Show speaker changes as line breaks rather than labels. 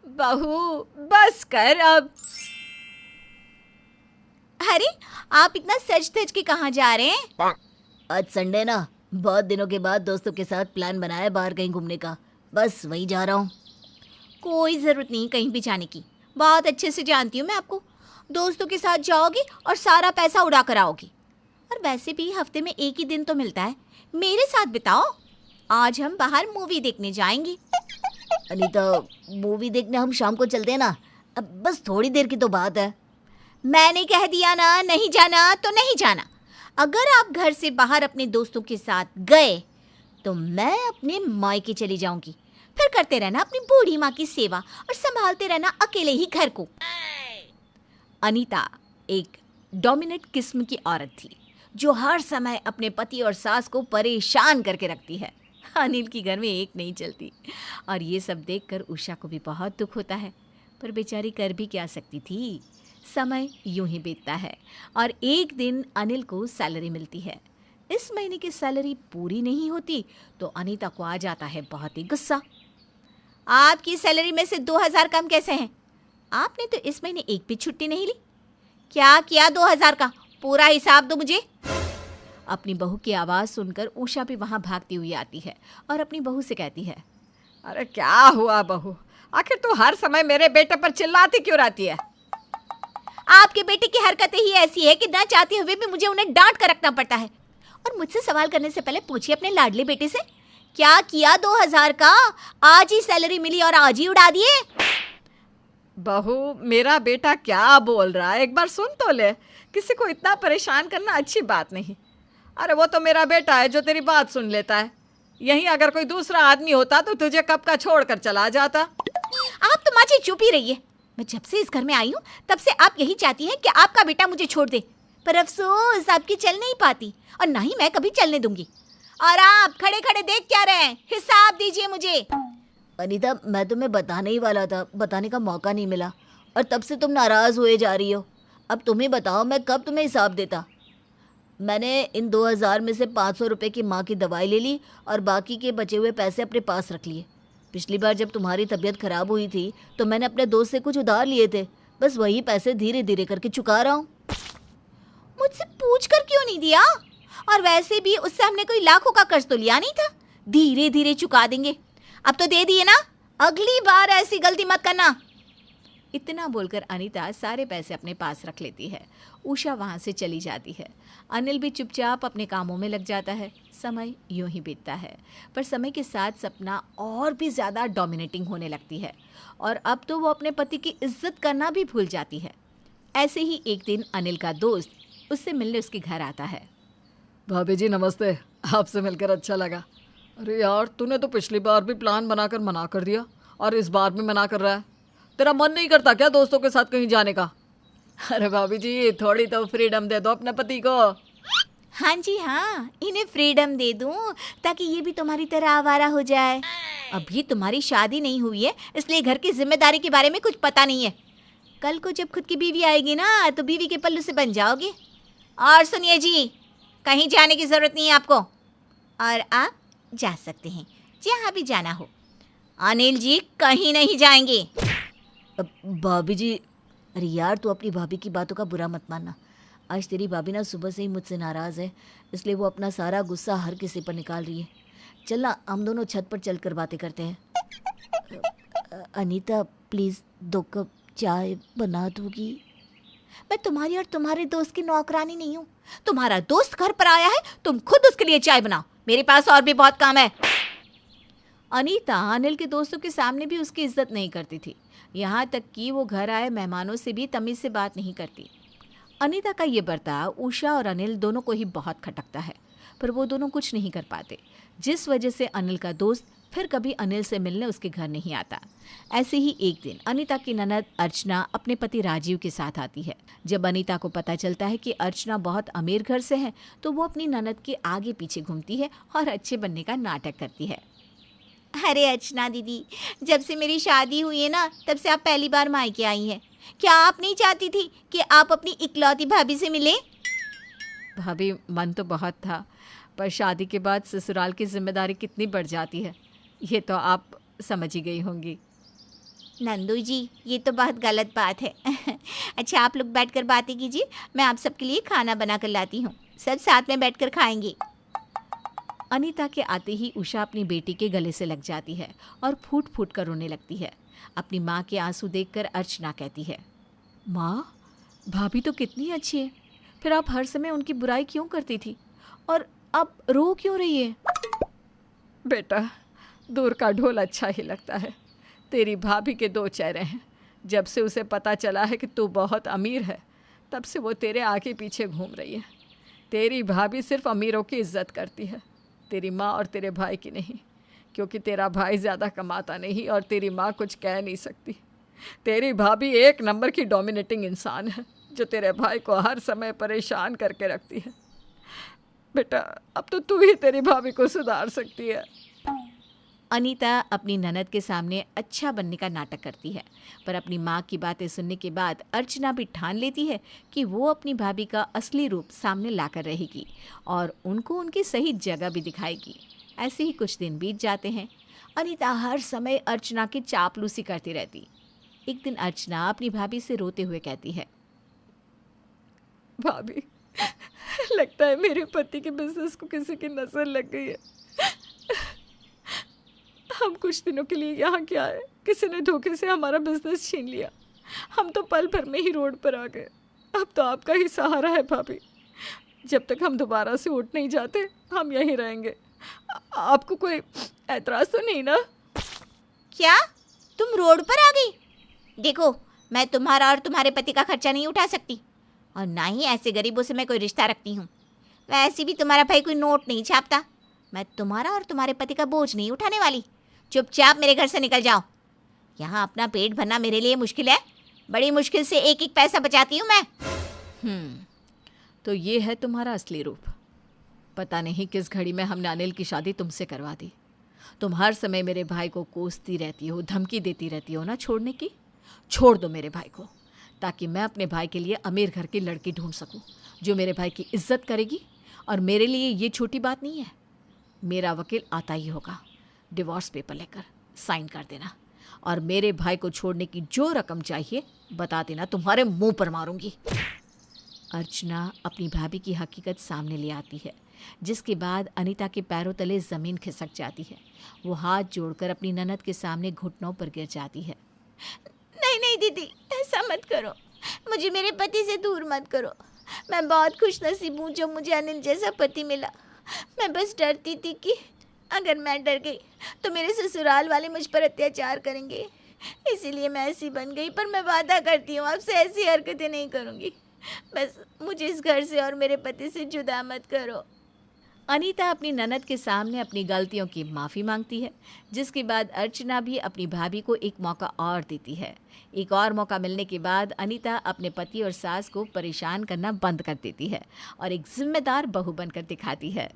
बहू बस कर अब।
अरे आप इतना सज धज के कहाँ जा रहे हैं?
आज संडे ना, बहुत दिनों के बाद दोस्तों के साथ प्लान बनाया है बाहर कहीं घूमने का, बस वहीं जा रहा हूँ।
कोई ज़रूरत नहीं कहीं भी जाने की, बहुत अच्छे से जानती हूँ मैं आपको। दोस्तों के साथ जाओगे और सारा पैसा उड़ा कर आओगी। और वैसे भी हफ्ते में एक ही दिन तो मिलता है, मेरे साथ बिताओ। आज हम बाहर मूवी देखने जाएंगे।
अनीता, मूवी देखने हम शाम को चलते हैं ना, अब बस थोड़ी देर की तो बात है।
मैंने कह दिया ना, नहीं जाना तो नहीं जाना। अगर आप घर से बाहर अपने दोस्तों के साथ गए तो मैं अपने मायके चली जाऊंगी। फिर करते रहना अपनी बूढ़ी माँ की सेवा और संभालते रहना अकेले ही घर को।
अनीता एक डोमिनेट किस्म की औरत थी जो हर समय अपने पति और सास को परेशान करके रखती है। अनिल की घर में एक नहीं चलती और ये सब देखकर उषा को भी बहुत दुख होता है, पर बेचारी कर भी क्या सकती थी। समय यूं ही बीतता है और एक दिन अनिल को सैलरी मिलती है। इस महीने की सैलरी पूरी नहीं होती तो अनीता को आ जाता है बहुत ही गुस्सा।
आपकी सैलरी में से 2000 कम कैसे हैं? आपने तो इस महीने एक भी छुट्टी नहीं ली। क्या किया 2000 का? पूरा हिसाब दो मुझे।
अपनी बहू की आवाज़ सुनकर उषा भी वहाँ भागती हुई आती है और अपनी बहू से कहती है, अरे क्या हुआ बहू, आखिर तू हर समय मेरे बेटे पर चिल्लाती क्यों रहती है?
आपके बेटे की हरकतें ही ऐसी है कि ना चाहते हुए भी मुझे उन्हें डांट कर रखना पड़ता है। और मुझसे सवाल करने से पहले पूछिए अपने लाडले बेटे से, क्या किया 2000 का? आज ही सैलरी मिली और आज ही उड़ा दिए।
बहू, मेरा बेटा क्या बोल रहा है, एक बार सुन तो ले। किसी को इतना परेशान करना अच्छी बात नहीं। अरे वो तो मेरा बेटा है जो तेरी बात सुन लेता है। यहीं अगर कोई दूसरा आदमी होता तो तुझे कब का छोड़ कर चला जाता।
आप तो माँ जी चुप ही रहिए। मैं जब से इस घर में आई हूँ तब से आप यही चाहती हैं कि आपका बेटा मुझे छोड़ दे, पर अफसोस आपकी चल नहीं पाती और ना ही मैं कभी चलने दूंगी। और आप खड़े खड़े देख क्या रहे हैं? हिसाब दीजिए मुझे।
अनीता, मैं तुम्हें बताने ही वाला था, बताने का मौका नहीं मिला और तब से तुम नाराज़ हुए जा रही हो। अब तुम ही बताओ, मैं कब तुम्हें हिसाब देता। मैंने इन 2000 में से 500 रुपये की माँ की दवाई ले ली और बाकी के बचे हुए पैसे अपने पास रख लिए। पिछली बार जब तुम्हारी तबीयत खराब हुई थी तो मैंने अपने दोस्त से कुछ उधार लिए थे, बस वही पैसे धीरे धीरे करके चुका रहा हूँ।
मुझसे पूछ कर क्यों नहीं दिया? और वैसे भी उससे हमने कोई लाखों का कर्ज तो लिया नहीं था, धीरे धीरे चुका देंगे। अब तो दे दिए ना, अगली बार ऐसी गलती मत करना।
इतना बोलकर अनीता सारे पैसे अपने पास रख लेती है। उषा वहाँ से चली जाती है। अनिल भी चुपचाप अपने कामों में लग जाता है। समय यूं ही बीतता है, पर समय के साथ सपना और भी ज़्यादा डोमिनेटिंग होने लगती है और अब तो वो अपने पति की इज्जत करना भी भूल जाती है। ऐसे ही एक दिन अनिल का दोस्त उससे मिलने उसके घर आता है।
भाभी जी नमस्ते, आपसे मिलकर अच्छा लगा। अरे यार, तूने तो पिछली बार भी प्लान बनाकर मना कर दिया और इस बार भी मना कर रहा है। तेरा मन नहीं करता क्या दोस्तों के साथ कहीं जाने का? अरे भाभी जी, थोड़ी तो फ्रीडम दे दो अपने पति को।
हाँ जी हाँ, इन्हें फ्रीडम दे दूं ताकि ये भी तुम्हारी तरह आवारा हो जाए। अभी तुम्हारी शादी नहीं हुई है, इसलिए घर की जिम्मेदारी के बारे में कुछ पता नहीं है। कल को जब खुद की बीवी आएगी ना तो बीवी के पल्लू से बन जाओगे। और सुनिए जी, कहीं जाने की ज़रूरत नहीं है आपको, और आप जा सकते हैं जहाँ भी जाना हो। अनिल जी कहीं नहीं जाएंगे।
भाभी जी, अरे यार, तू अपनी भाभी की बातों का बुरा मत मानना। आज तेरी भाभी ना सुबह से ही मुझसे नाराज़ है, इसलिए वो अपना सारा गुस्सा हर किसी पर निकाल रही है। चल ना, हम दोनों छत पर चलकर बातें करते हैं। अनीता, प्लीज़ 2 कप चाय बना दोगी?
मैं तुम्हारी और तुम्हारे दोस्त की नौकरानी नहीं हूँ। तुम्हारा दोस्त घर पर आया है, तुम खुद उसके लिए चाय बनाओ, मेरे पास और भी बहुत काम है।
अनीता अनिल के दोस्तों के सामने भी उसकी इज्जत नहीं करती थी, यहाँ तक कि वो घर आए मेहमानों से भी तमीज़ से बात नहीं करती। अनीता का ये बर्ताव उषा और अनिल दोनों को ही बहुत खटकता है, पर वो दोनों कुछ नहीं कर पाते, जिस वजह से अनिल का दोस्त फिर कभी अनिल से मिलने उसके घर नहीं आता। ऐसे ही एक दिन अनीता की ननद अर्चना अपने पति राजीव के साथ आती है। जब अनीता को पता चलता है कि अर्चना बहुत अमीर घर से है तो वो अपनी ननद के आगे पीछे घूमती है और अच्छे बनने का नाटक करती है।
अरे अर्चना दीदी, जब से मेरी शादी हुई है ना तब से आप पहली बार मायके आई हैं। क्या आप नहीं चाहती थी कि आप अपनी इकलौती भाभी से मिलें?
भाभी, मन तो बहुत था, पर शादी के बाद ससुराल की जिम्मेदारी कितनी बढ़ जाती है, ये तो आप समझ ही गई होंगी।
नंदू जी, ये तो बहुत गलत बात है। अच्छा, आप लोग बैठकर बातें कीजिए, मैं आप सबके लिए खाना बना कर लाती हूँ, सब साथ में बैठकर खाएंगे।
अनीता के आते ही उषा अपनी बेटी के गले से लग जाती है और फूट फूट कर रोने लगती है। अपनी माँ के आंसू देखकर अर्चना कहती है, माँ, भाभी तो कितनी अच्छी है, फिर आप हर समय उनकी बुराई क्यों करती थी और अब रो क्यों रही है?
बेटा, दूर का ढोल अच्छा ही लगता है। तेरी भाभी के दो चेहरे हैं। जब से उसे पता चला है कि तू बहुत अमीर है, तब से वो तेरे आगे पीछे घूम रही है। तेरी भाभी सिर्फ अमीरों की इज्जत करती है, तेरी माँ और तेरे भाई की नहीं, क्योंकि तेरा भाई ज़्यादा कमाता नहीं और तेरी माँ कुछ कह नहीं सकती। तेरी भाभी एक नंबर की डोमिनेटिंग इंसान है, जो तेरे भाई को हर समय परेशान करके रखती है। बेटा, अब तो तू ही तेरी भाभी को सुधार सकती है।
अनीता अपनी ननद के सामने अच्छा बनने का नाटक करती है, पर अपनी माँ की बातें सुनने के बाद अर्चना भी ठान लेती है कि वो अपनी भाभी का असली रूप सामने लाकर रहेगी और उनको उनकी सही जगह भी दिखाएगी। ऐसे ही कुछ दिन बीत जाते हैं। अनीता हर समय अर्चना की चापलूसी करती रहती। एक दिन अर्चना अपनी भाभी से रोते हुए कहती है,
भाभी, लगता है मेरे पति के बिजनेस को किसी की नजर लग गई है। हम कुछ दिनों के लिए यहाँ क्या आए, किसी ने धोखे से हमारा बिजनेस छीन लिया। हम तो पल भर में ही रोड पर आ गए। अब तो आपका ही सहारा है भाभी। जब तक हम दोबारा से उठ नहीं जाते, हम यहीं रहेंगे। आपको कोई ऐतराज तो नहीं ना?
क्या तुम रोड पर आ गई? देखो, मैं तुम्हारा और तुम्हारे पति का खर्चा नहीं उठा सकती और ना ही ऐसे गरीबों से मैं कोई रिश्ता रखती हूँ। वैसे भी तुम्हारा भाई कोई नोट नहीं छापता। मैं तुम्हारा और तुम्हारे पति का बोझ नहीं उठाने वाली। चुपचाप मेरे घर से निकल जाओ। यहाँ अपना पेट भरना मेरे लिए मुश्किल है। बड़ी मुश्किल से एक एक पैसा बचाती हूँ मैं।
तो ये है तुम्हारा असली रूप। पता नहीं किस घड़ी में हमने अनिल की शादी तुमसे करवा दी। तुम हर समय मेरे भाई को कोसती रहती हो, धमकी देती रहती हो ना छोड़ने की। छोड़ दो मेरे भाई को, ताकि मैं अपने भाई के लिए अमीर घर की लड़की ढूंढ सकूं, जो मेरे भाई की इज्जत करेगी। और मेरे लिए ये छोटी बात नहीं है। मेरा वकील आता ही होगा, डिवोर्स पेपर लेकर साइन कर देना, और मेरे भाई को छोड़ने की जो रकम चाहिए बता देना, तुम्हारे मुंह पर मारूंगी। अर्चना अपनी भाभी की हकीकत सामने ले आती है, जिसके बाद अनीता के पैरों तले ज़मीन खिसक जाती है। वो हाथ जोड़कर अपनी ननद के सामने घुटनों पर गिर जाती है।
नहीं नहीं दीदी, ऐसा मत करो। मुझे मेरे पति से दूर मत करो। मैं बहुत खुशनसीब हूँ जो मुझे अनिल जैसा पति मिला। मैं बस डरती थी कि अगर मैं डर गई तो मेरे ससुराल वाले मुझ पर अत्याचार करेंगे, इसीलिए मैं ऐसी बन गई। पर मैं वादा करती हूँ आपसे ऐसी हरकतें नहीं करूँगी। बस मुझे इस घर से और मेरे पति से जुदा मत करो।
अनीता अपनी ननद के सामने अपनी गलतियों की माफ़ी मांगती है, जिसके बाद अर्चना भी अपनी भाभी को एक मौका और देती है। एक और मौका मिलने के बाद अनीता अपने पति और सास को परेशान करना बंद कर देती है और एक जिम्मेदार बहू बनकर दिखाती है।